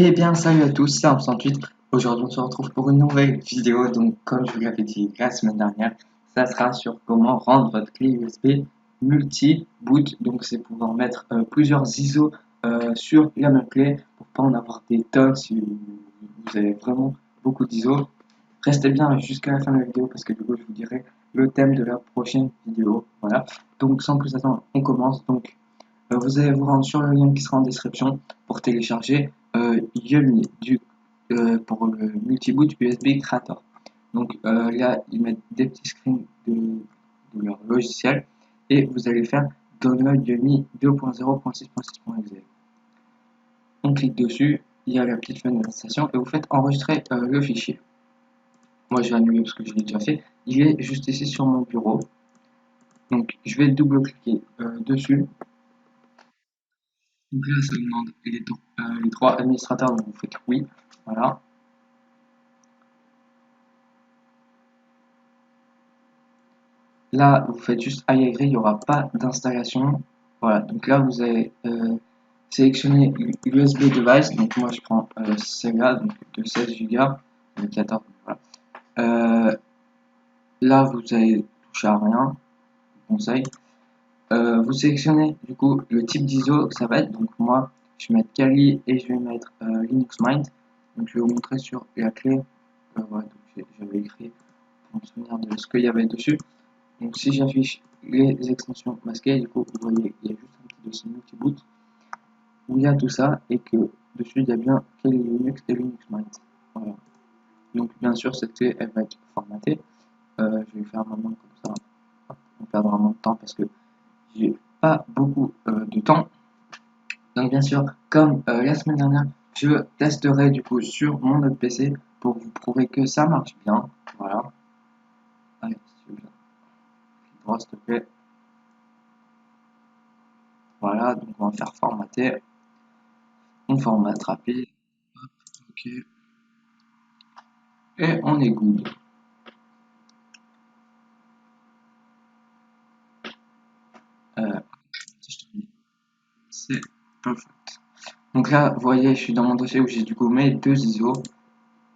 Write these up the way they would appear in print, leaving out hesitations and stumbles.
Eh bien, salut à tous, c'est Arm108. Aujourd'hui, on se retrouve pour une nouvelle vidéo. Donc, comme je vous l'avais dit la semaine dernière, ça sera sur comment rendre votre clé USB multi-boot. Donc, c'est pouvoir mettre plusieurs ISO sur la même clé pour pas en avoir des tonnes si vous avez vraiment beaucoup d'ISO. Restez bien jusqu'à la fin de la vidéo parce que du coup, je vous dirai le thème de la prochaine vidéo. Voilà. Donc, sans plus attendre, on commence. Donc, vous allez vous rendre sur le lien qui sera en description pour télécharger Yumi pour le multi-boot USB Creator. Donc là, ils mettent des petits screens de leur logiciel et vous allez faire Download Yumi 2.0.6.6.exe. On clique dessus, il y a la petite fenêtre d'installation et vous faites enregistrer le fichier. Moi, je vais annuler parce que je l'ai déjà fait. Il est juste ici sur mon bureau. Donc, je vais double-cliquer dessus. Donc là, ça demande les droits administrateurs, donc vous faites oui, voilà. Là, vous faites juste I agree, il n'y aura pas d'installation. Voilà, donc là, vous allez sélectionner l'USB device. Donc moi, je prends celle-là, donc de 16 Go, de 14, voilà. Là, vous allez toucher à rien, conseil. Vous sélectionnez du coup le type d'ISO que ça va être. Donc moi, je vais mettre Kali et je vais mettre Linux Mint. Donc je vais vous montrer sur la clé. Voilà, j'avais écrit pour me souvenir de ce qu'il y avait dessus. Donc si j'affiche les extensions masquées, du coup, vous voyez, il y a juste un petit dossier multi-boot où il y a tout ça et que dessus, il y a bien Kali Linux et Linux Mint. Voilà. Donc bien sûr, cette clé, elle va être formatée. Je vais le faire maintenant comme ça. On perdra moins de temps parce que j'ai pas beaucoup de temps. Donc bien sûr, comme la semaine dernière, je testerai du coup sur mon autre PC pour vous prouver que ça marche bien. Voilà. Allez, s'il te plaît. Voilà, donc on va faire formater. On formate rapide. Ok. Et on est good. Euh, c'est perfect. Donc là, vous voyez, je suis dans mon dossier où j'ai du coup mes deux ISO.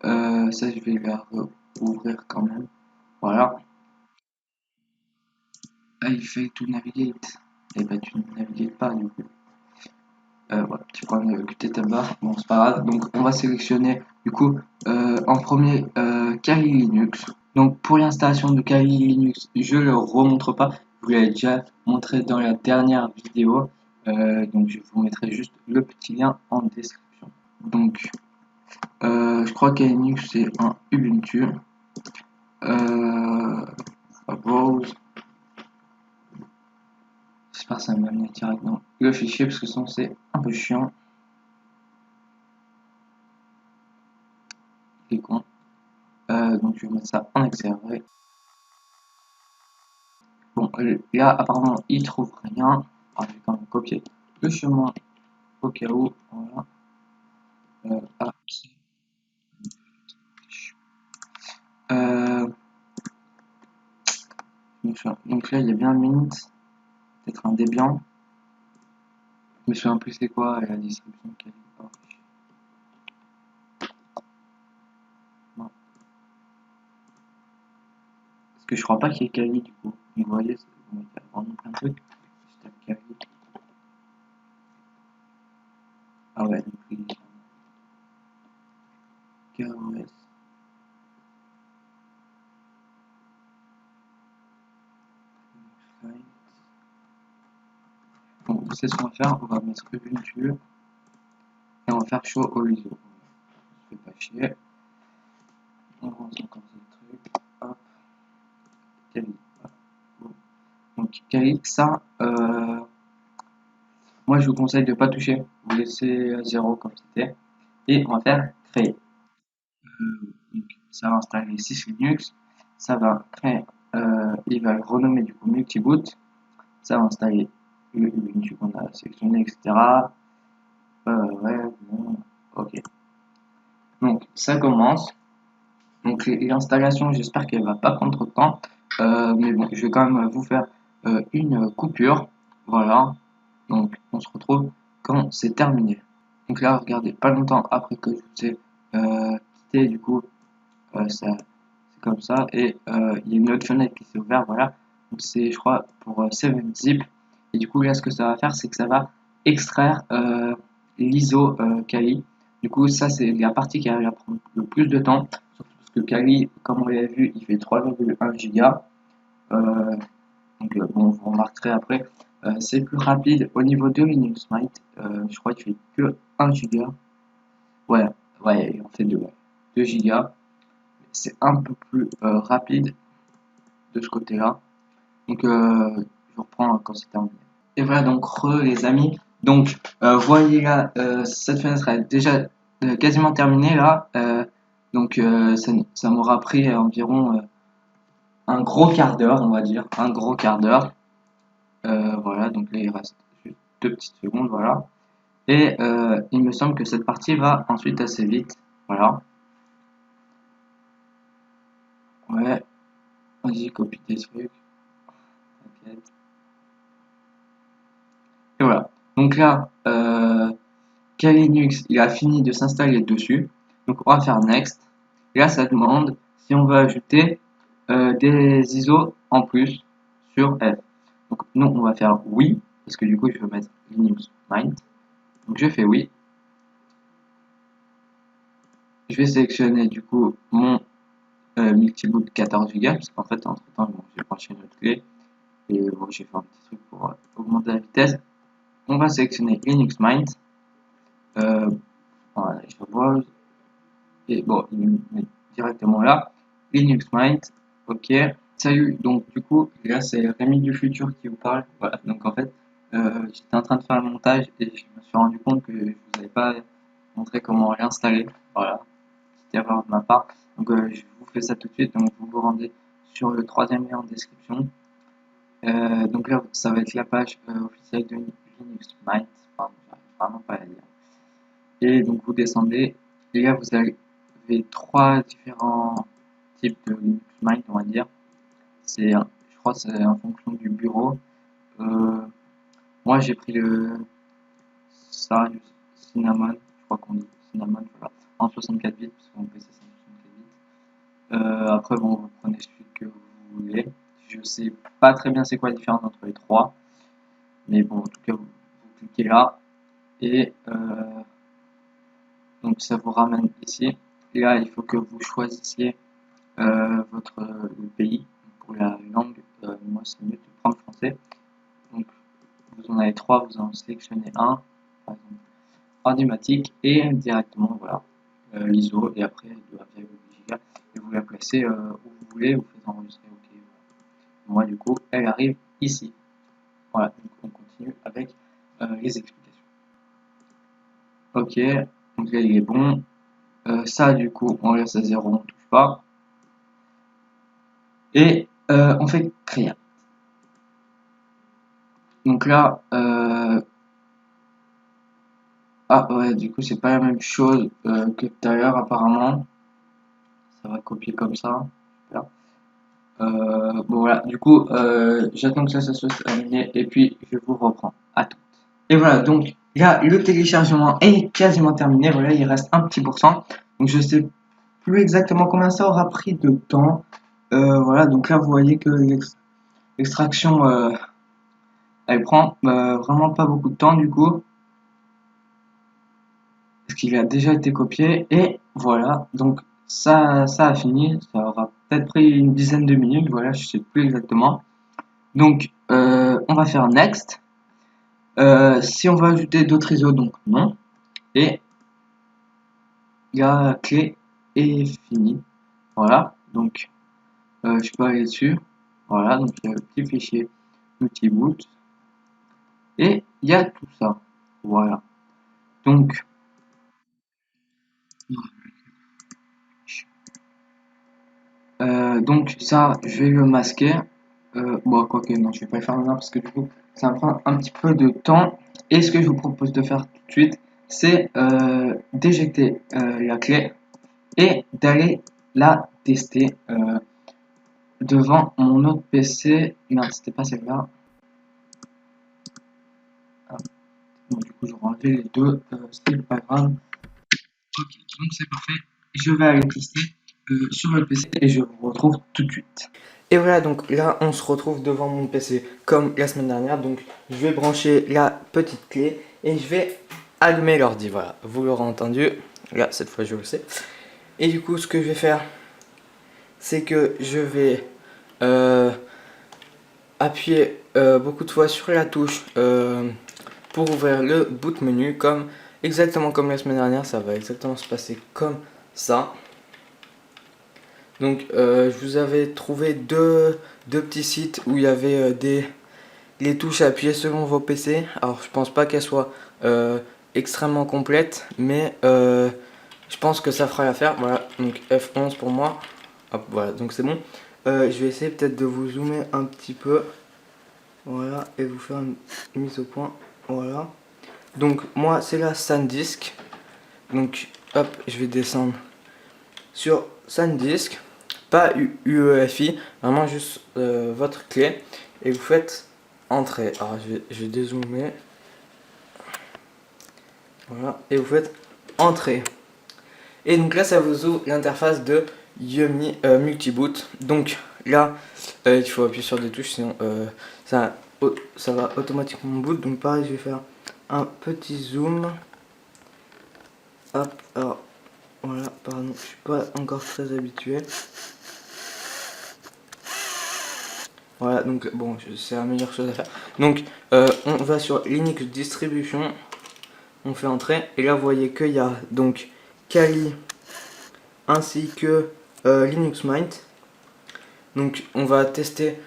Ça, je vais les ouvrir quand même. Voilà. Ah, il fait tout navigate. Et bah, tu ne navigues pas du coup. Voilà, petit problème de QT bar. Bon, c'est pas grave. Donc, on va sélectionner du coup en premier Kali Linux. Donc, pour l'installation de Kali Linux, je le remontre pas. Je vous l'avais déjà montré dans la dernière vidéo. Donc, je vous mettrai juste le petit lien en description. Donc, je crois que Linux c'est un Ubuntu. Browse. J'espère que ça va m'amener directement le fichier parce que sinon c'est un peu chiant. C'est con. Donc je vais mettre ça en accéléré. Bon, là apparemment il trouve rien. Alors, je vais quand même copier le chemin au cas où. Voilà. Ah, euh, donc là il y a bien Mint, peut-être un Debian. Je me souviens plus c'est quoi la distribution qu'il y a. Non. Parce que je crois pas qu'il y ait Kali du coup. Mais vous voyez, il y a vraiment plein de trucs. Je tape Kali. Ah ouais, donc il y a KOS. Bon, vous savez ce qu'on va faire, on va mettre Ubuntu et on va faire show au ISO. Ça fait pas chier. On range encore ce truc. Hop. Kali. Bon. Donc Kali, ça, moi je vous conseille de ne pas toucher. Vous laissez à 0 comme c'était. Et on va faire créer. Donc, ça va installer 6 Linux. Ça va créer, il va le renommer du coup multi-boot. Ça va installer le Ubuntu qu'on a sélectionné, etc. Ouais, bon, ok. Donc ça commence. Donc l'installation, j'espère qu'elle va pas prendre trop de temps. Mais bon, je vais quand même vous faire une coupure. Voilà. Donc on se retrouve quand c'est terminé. Donc là, regardez, pas longtemps après que je vous ai quitté, du coup, ça, c'est comme ça. Et il y a une autre fenêtre qui s'est ouverte, voilà. Donc c'est, je crois, pour 7zip. Et du coup, là, ce que ça va faire, c'est que ça va extraire l'ISO Kali. Du coup, ça, c'est la partie qui va prendre le plus de temps. Surtout parce que Kali, comme on l'a vu, il fait 3,1 gigas. Donc, bon, vous remarquerez après, c'est plus rapide au niveau de Linux Mint. Je crois qu'il fait que 1 giga. Ouais, ouais, il en fait 2, ouais. 2 gigas. C'est un peu plus rapide de ce côté-là. Donc, je reprends quand c'est terminé. Et voilà, donc, les amis. Donc, voyez là, cette fenêtre est déjà quasiment terminée là. Donc, ça m'aura pris environ un gros quart d'heure, on va dire. Un gros quart d'heure. Voilà, donc là, il reste juste 2 petites secondes, voilà. Et il me semble que cette partie va ensuite assez vite. Voilà. Ouais, vas-y, copie tes trucs. T'inquiète. Et voilà. Donc là, Kali-Linux, il a fini de s'installer dessus. Donc on va faire Next. Et là, ça demande si on veut ajouter des ISO en plus sur F. Donc nous, on va faire oui, parce que du coup, je veux mettre Linux Mint. Donc je fais oui. Je vais sélectionner du coup mon multiboot 14 Go, parce qu'en fait, entre temps, bon, j'ai branché une autre clé. Et bon, j'ai fait un petit truc pour augmenter la vitesse. On va sélectionner Linux Mint. Voilà, je vois. Et bon, il me met directement là. Linux Mint. Ok. Salut. Donc, du coup, là, c'est Rémi du futur qui vous parle. Voilà. Donc, en fait, j'étais en train de faire le montage et je me suis rendu compte que je vous avais pas montré comment réinstaller. Voilà. Petite erreur de ma part. Donc, je vous fais ça tout de suite. Donc, vous vous rendez sur le troisième lien en description. Donc là, ça va être la page officielle de Linux Mint. Pardon, j'arrive vraiment pas à la lire. Et donc vous descendez. Et là, vous avez trois différents types de Linux Mint, on va dire. Je crois que c'est en fonction du bureau. Euh, Moi, j'ai pris le Cinnamon, je crois qu'on dit Cinnamon, voilà, en 64 bits, parce que mon PC c'est en 64 bits. Après, bon, vous prenez celui que vous voulez. Je sais pas très bien c'est quoi la différence entre les trois. Mais bon, en tout cas, vous cliquez là. Et donc, ça vous ramène ici. Et là, il faut que vous choisissiez votre le pays. Pour la langue, moi, c'est mieux de prendre français. Donc, vous en avez trois, vous en sélectionnez un. Par exemple, Audimatic. Et directement, voilà, l'ISO. Et après, 2,8 Go. Et vous la placez où vous voulez. Vous faites enregistrer. OK. Voilà. Moi, du coup, elle arrive ici. Voilà, donc on continue avec les explications. Ok, donc là il est bon. Ça du coup on laisse à 0, on touche pas. Et on fait créer. Donc là, ah ouais, du coup c'est pas la même chose que tout à l'heure apparemment. Ça va copier comme ça. Super. Bon voilà, du coup j'attends que ça soit terminé et puis je vous reprends. À tout. Et voilà, donc là le téléchargement est quasiment terminé. Voilà, il reste un petit pourcent. Donc je sais plus exactement combien ça aura pris de temps. Voilà, donc là vous voyez que l'extraction elle prend vraiment pas beaucoup de temps du coup, parce qu'il a déjà été copié. Et voilà, donc ça a fini. Ça aura peut-être pris une dizaine de minutes. Voilà, je sais plus exactement. Donc on va faire next. Si on va ajouter d'autres ISO, donc non. Et la clé est finie. Voilà, donc je peux aller dessus. Voilà, donc il y a le petit fichier multiboot. Et il y a tout ça. Voilà. Donc, donc ça, je vais le masquer. Bon, quoique, non, je vais pas le faire maintenant parce que du coup, ça va prendre un petit peu de temps. Et ce que je vous propose de faire tout de suite, c'est d'éjecter la clé et d'aller la tester devant mon autre PC. Non, c'était pas celle-là. Ah, Donc, du coup, je vais enlever les deux, c'est pas grave. Ok, donc c'est parfait. Je vais aller tester sur le PC et je vous retrouve tout de suite. Et voilà, donc là, on se retrouve devant mon PC comme la semaine dernière. Donc, je vais brancher la petite clé et je vais allumer l'ordi. Voilà, vous l'aurez entendu. Là, cette fois, je le sais. Et du coup, ce que je vais faire, c'est que je vais appuyer beaucoup de fois sur la touche pour ouvrir le boot menu, comme exactement comme la semaine dernière. Ça va exactement se passer comme ça. Donc je vous avais trouvé deux petits sites où il y avait les touches à appuyer selon vos PC. Alors je pense pas qu'elles soient extrêmement complètes, mais je pense que ça fera l'affaire. Voilà, donc F11 pour moi. Hop, voilà, donc c'est bon. Je vais essayer peut-être de vous zoomer un petit peu. Voilà, et vous faire une mise au point. Voilà. Donc moi c'est la SanDisk. Donc hop, je vais descendre sur SanDisk. Pas UEFI, vraiment juste votre clé. Et vous faites entrer. Alors je vais dézoomer. Voilà, et vous faites entrer. Et donc là ça vous ouvre l'interface de Yumi Multiboot. Donc là il faut appuyer sur des touches, sinon ça va automatiquement boot. Donc pareil, je vais faire un petit zoom. Hop, alors voilà, pardon, je suis pas encore très habitué. Voilà, donc bon, c'est la meilleure chose à faire. Donc on va sur Linux Distribution, on fait entrer, et là vous voyez qu'il y a donc Kali ainsi que Linux Mint. Donc on va tester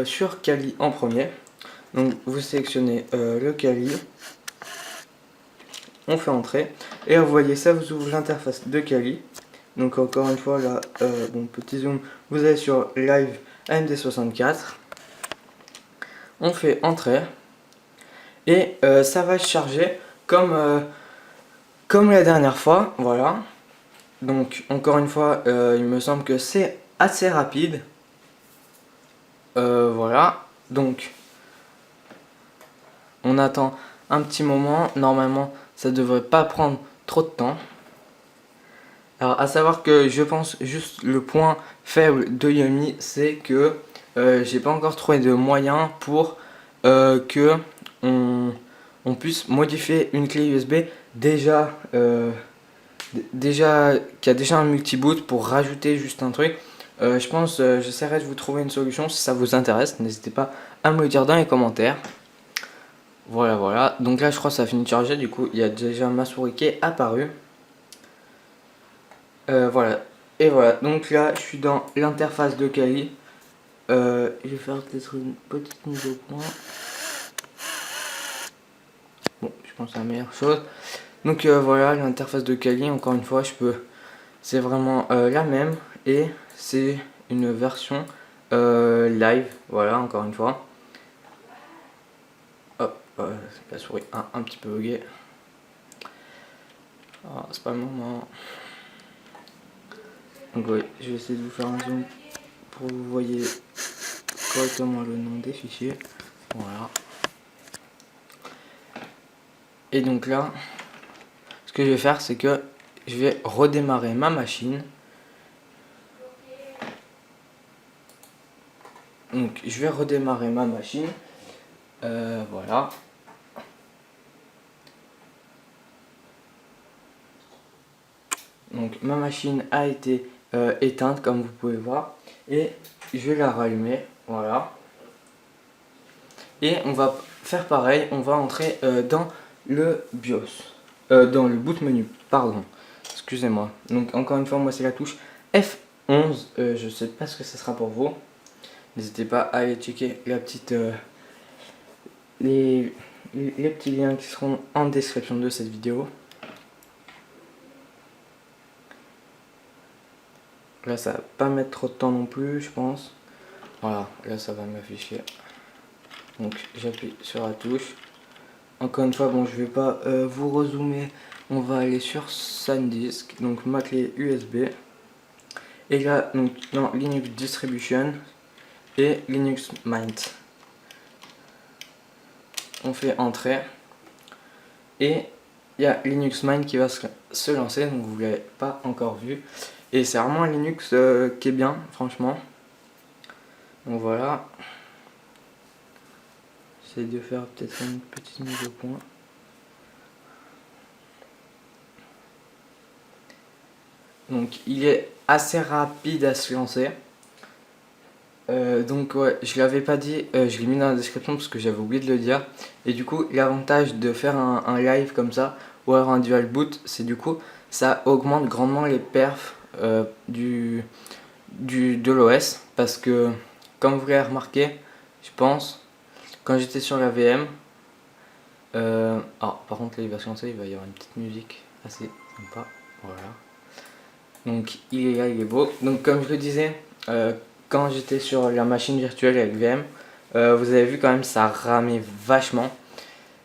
sur Kali en premier. Donc vous sélectionnez le Kali, on fait entrer, et là vous voyez ça vous ouvre l'interface de Kali. Donc encore une fois là, bon petit zoom, vous allez sur Live AMD64, on fait entrer, et ça va se charger comme la dernière fois. Voilà, donc encore une fois il me semble que c'est assez rapide. Voilà, donc on attend un petit moment. Normalement ça devrait pas prendre trop de temps. Alors à savoir que je pense juste le point faible de Yumi, c'est que j'ai pas encore trouvé de moyen pour que on puisse modifier une clé USB déjà qui a déjà un multi-boot, pour rajouter juste un truc. Je pense j'essaierai de vous trouver une solution. Si ça vous intéresse, n'hésitez pas à me le dire dans les commentaires. Voilà, donc là je crois que ça a fini de charger. Du coup il y a déjà ma souris qui est apparue. Voilà, et voilà, donc là je suis dans l'interface de Kali. Je vais faire peut-être une petite mise au point. Bon, je pense que c'est la meilleure chose. Donc voilà, l'interface de Kali, encore une fois, c'est vraiment la même, et c'est une version live. Voilà, encore une fois. Hop, la souris a un petit peu bugué. Ah, c'est pas le moment. Donc oui, je vais essayer de vous faire un zoom pour que vous voyez correctement le nom des fichiers. Voilà. Et donc là, ce que je vais faire, c'est que je vais redémarrer ma machine. Donc je vais redémarrer ma machine. Voilà. Donc ma machine a été éteinte, comme vous pouvez voir. Et je vais la rallumer. Voilà. Et on va faire pareil. On va entrer dans le BIOS. Dans le boot menu, pardon. Excusez-moi. Donc encore une fois, moi c'est la touche F11. Je sais pas ce que ce sera pour vous. N'hésitez pas à aller checker la petite, les petits liens qui seront en description de cette vidéo. Là ça va pas mettre trop de temps non plus, je pense. Voilà, là ça va m'afficher. Donc j'appuie sur la touche. Encore une fois, bon je vais pas vous rezoomer. On va aller sur SanDisk, donc ma clé USB. Et là, donc dans Linux Distribution et Linux Mint. On fait entrer. Et il y a Linux Mint qui va se lancer, donc vous ne l'avez pas encore vu. Et c'est vraiment un Linux qui est bien, franchement. Donc voilà. J'essaie de faire peut-être une petite mise au point. Donc il est assez rapide à se lancer. Donc ouais, je l'avais pas dit, je l'ai mis dans la description parce que j'avais oublié de le dire. Et du coup, l'avantage de faire un live comme ça, ou alors un dual boot, c'est du coup, ça augmente grandement les perfs de l'OS. Parce que, comme vous l'avez remarqué, je pense, quand j'étais sur la VM, par contre là il va se lancer, il va y avoir une petite musique assez sympa, voilà. Donc il est là, il est beau. Donc comme je le disais, quand j'étais sur la machine virtuelle avec VM, vous avez vu quand même ça ramait vachement.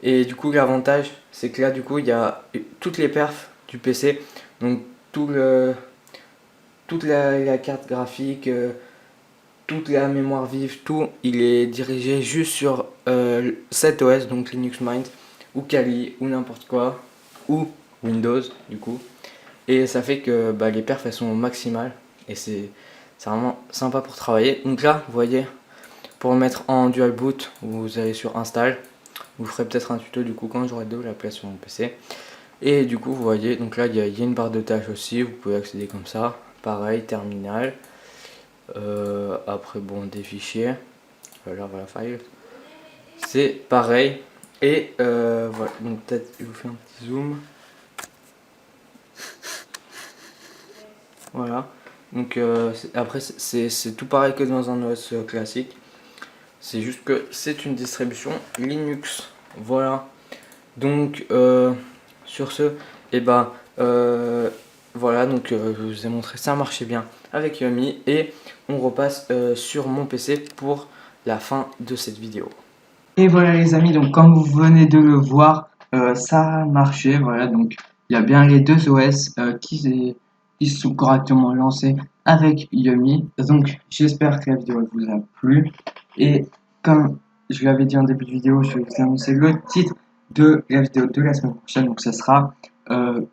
Et du coup l'avantage c'est que là du coup il y a toutes les perfs du PC. Donc toute la carte graphique, toute la mémoire vive, tout il est dirigé juste sur cet OS, donc Linux Mint, ou Kali, ou n'importe quoi, ou Windows du coup. Et ça fait que les perfs elles sont maximales et c'est vraiment sympa pour travailler. Donc là, vous voyez, pour le mettre en dual boot, vous allez sur install. Vous ferez peut-être un tuto du coup quand j'aurai de la place sur mon PC. Et du coup, vous voyez, donc là il y a une barre de tâches aussi, vous pouvez accéder comme ça. Pareil, terminal. Après, bon, des fichiers. Voilà, file. C'est pareil. Et voilà, donc peut-être je vous fais un petit zoom. Voilà. Donc après c'est tout pareil que dans un OS classique. C'est juste que c'est une distribution Linux. Voilà. Donc sur ce, et voilà, donc je vous ai montré ça marchait bien avec Yumi. Et on repasse sur mon PC pour la fin de cette vidéo. Et voilà les amis, donc comme vous venez de le voir, ça a marché, voilà, donc il y a bien les deux OS qui sont correctement lancés avec Yumi. Donc j'espère que la vidéo vous a plu. Et comme je l'avais dit en début de vidéo, je vais vous annoncer le titre de la vidéo de la semaine prochaine. Donc ce sera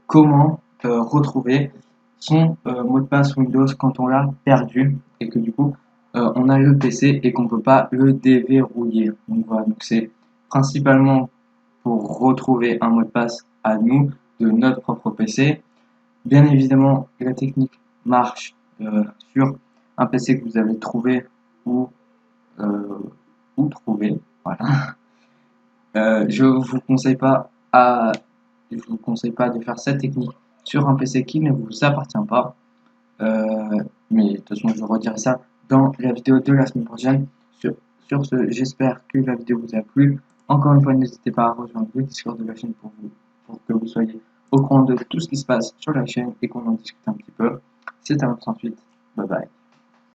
comment retrouver son mot de passe Windows quand on l'a perdu et que du coup on a le PC et qu'on peut pas le déverrouiller. Donc voilà, donc c'est principalement pour retrouver un mot de passe à nous de notre propre PC. Bien évidemment, la technique marche sur un PC que vous avez trouvé ou trouvé. Voilà. Je vous conseille pas de faire cette technique sur un PC qui ne vous appartient pas. Mais de toute façon, je redirai ça dans la vidéo de la semaine prochaine. Sur ce, j'espère que la vidéo vous a plu. Encore une fois, n'hésitez pas à rejoindre le Discord de la chaîne pour que vous soyez au courant de tout ce qui se passe sur la chaîne et qu'on en discute un petit peu. C'était un 38. Bye bye.